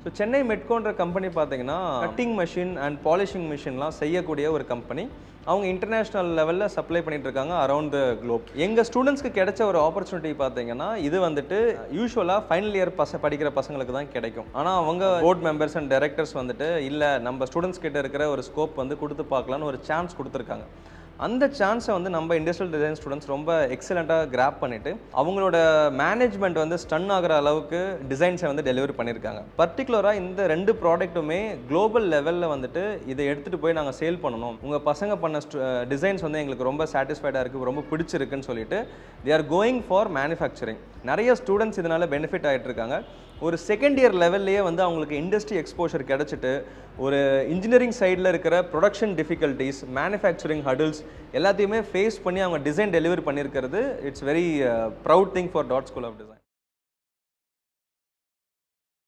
So Chennai மெட்கோன்ற company பார்த்தீங்கன்னா cutting machine and polishing மிஷின்லாம் செய்யக்கூடிய ஒரு கம்பெனி. அவங்க இன்டர்நேஷ்னல் லெவலில் சப்ளை பண்ணிட்டு இருக்காங்க அரௌண்ட் த குளோப். எங்கள் ஸ்டூடெண்ட்ஸ்க்கு கிடைச்ச ஒரு ஆப்பர்ச்சுனிட்டி பார்த்தீங்கன்னா இது வந்துட்டு யூஸ்வலாக ஃபைனல் இயர் படிக்கிற பசங்களுக்கு தான் கிடைக்கும். ஆனால் அவங்க போர்ட் மெம்பர்ஸ் அண்ட் டைரக்டர்ஸ் வந்துட்டு இல்லை நம்ம ஸ்டூடெண்ட்ஸ் கிட்ட இருக்கிற ஒரு ஸ்கோப் வந்து கொடுத்து பார்க்கலான்னு ஒரு சான்ஸ் கொடுத்துருக்காங்க. அந்த சான்ஸை வந்து நம்ம இண்டஸ்ட்ரியல் டிசைன் ஸ்டூடெண்ட்ஸ் ரொம்ப எக்ஸலண்ட்டாக கிராப் பண்ணிவிட்டு அவங்களோட மேனேஜ்மெண்ட் வந்து ஸ்டன் ஆகிற அளவுக்கு டிசைன்ஸை வந்து டெலிவரி பண்ணியிருக்காங்க. பர்டிகுலராக இந்த 2 ப்ராடக்ட்டுமே குளோபல் லெவலில் வந்துட்டு இதை எடுத்துகிட்டு போய் நாங்கள் சேல் பண்ணணும், உங்கள் பசங்க பண்ண டிசைன்ஸ் வந்து எங்களுக்கு ரொம்ப சாட்டிஸ்ஃபைடாக இருக்குது, ரொம்ப பிடிச்சிருக்குன்னு சொல்லிட்டு they are going for manufacturing. நிறைய ஸ்டூடெண்ட்ஸ் இதனால் பெனிஃபிட் ஆகிட்டு இருக்காங்க. ஒரு செகண்ட் இயர் லெவல்லையே வந்து அவங்களுக்கு இண்டஸ்ட்ரி எக்ஸ்போஷர் கிடச்சிட்டு ஒரு இன்ஜினியரிங் சைடில் இருக்கிற ப்ரொடக்ஷன் டிஃபிகல்ட்டிஸ், மேனுஃபேக்சரிங் ஹடில்ஸ் எல்லாத்தையுமே ஃபேஸ் பண்ணி அவங்க டிசைன் டெலிவரி பண்ணியிருக்கிறது it's very proud thing for that school of design.